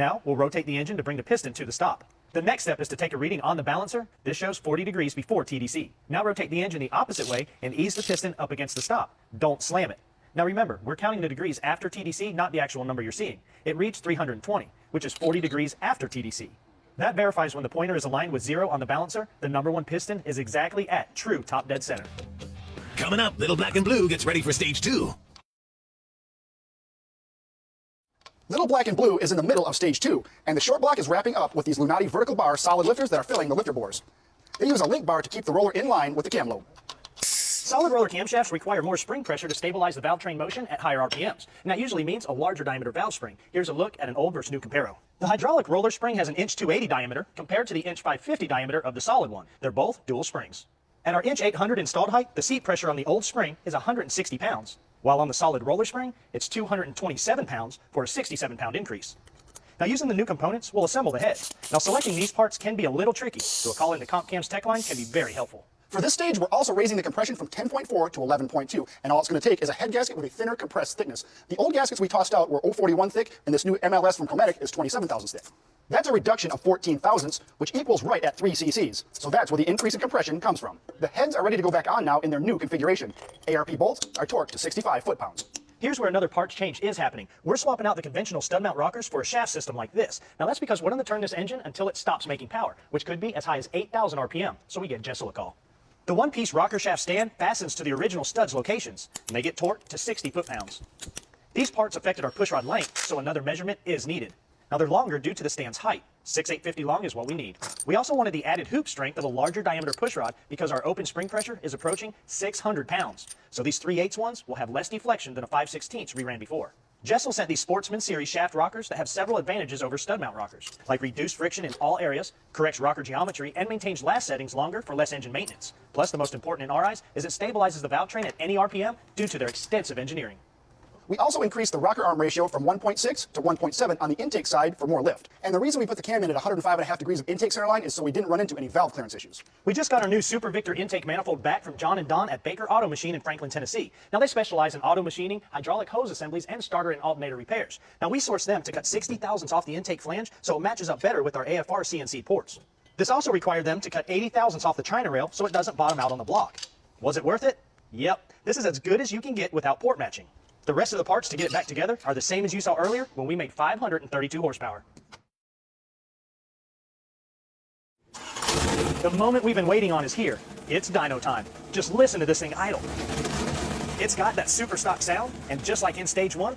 Now, we'll rotate the engine to bring the piston to the stop. The next step is to take a reading on the balancer. This shows 40 degrees before TDC. Now rotate the engine the opposite way and ease the piston up against the stop. Don't slam it. Now remember, we're counting the degrees after TDC, not the actual number you're seeing. It reached 320, which is 40 degrees after TDC. That verifies when the pointer is aligned with 0 on the balancer, the number 1 piston is exactly at true top dead center. Coming up, Little Black and Blue gets ready for stage 2. Little Black and Blue is in the middle of stage 2, and the short block is wrapping up with these Lunati vertical bar solid lifters that are filling the lifter bores. They use a link bar to keep the roller in line with the cam lobe. Solid roller camshafts require more spring pressure to stabilize the valve train motion at higher RPMs, and that usually means a larger diameter valve spring. Here's a look at an old versus new comparo. The hydraulic roller spring has an inch 280 diameter compared to the inch 550 diameter of the solid one. They're both dual springs. At our inch 800 installed height, the seat pressure on the old spring is 160 pounds, while on the solid roller spring, it's 227 pounds for a 67-pound increase. Now using the new components, we'll assemble the heads. Now selecting these parts can be a little tricky, so a call into CompCam's tech line can be very helpful. For this stage, we're also raising the compression from 10.4 to 11.2, and all it's going to take is a head gasket with a thinner compressed thickness. The old gaskets we tossed out were 041 thick, and this new MLS from Chromatic is 27 thousandths thick. That's a reduction of 14 thousandths, which equals right at 3 cc's. So that's where the increase in compression comes from. The heads are ready to go back on now in their new configuration. ARP bolts are torqued to 65 foot-pounds. Here's where another parts change is happening. We're swapping out the conventional stud mount rockers for a shaft system like this. Now that's because we're going to turn this engine until it stops making power, which could be as high as 8,000 RPM, so we get Jessel a call. The one-piece rocker shaft stand fastens to the original stud's locations, and they get torqued to 60 foot-pounds. These parts affected our pushrod length, so another measurement is needed. Now they're longer due to the stand's height. 6,850 long is what we need. We also wanted the added hoop strength of a larger diameter pushrod because our open spring pressure is approaching 600 pounds. So these 3/8 ones will have less deflection than a 5/16 we ran before. Jessel sent these Sportsman Series shaft rockers that have several advantages over stud mount rockers, like reduced friction in all areas, corrects rocker geometry, and maintains last settings longer for less engine maintenance. Plus, the most important in our eyes is it stabilizes the valve train at any RPM due to their extensive engineering. We also increased the rocker arm ratio from 1.6 to 1.7 on the intake side for more lift. And the reason we put the cam in at 105.5 degrees of intake centerline is so we didn't run into any valve clearance issues. We just got our new Super Victor intake manifold back from John and Don at Baker Auto Machine in Franklin, Tennessee. Now they specialize in auto machining, hydraulic hose assemblies, and starter and alternator repairs. Now we sourced them to cut 60 thousandths off the intake flange so it matches up better with our AFR CNC ports. This also required them to cut 80 thousandths off the China rail so it doesn't bottom out on the block. Was it worth it? Yep. This is as good as you can get without port matching. The rest of the parts to get it back together are the same as you saw earlier when we made 532 horsepower. The moment we've been waiting on is here. It's dyno time. Just listen to this thing idle. It's got that super stock sound, and just like in stage 1,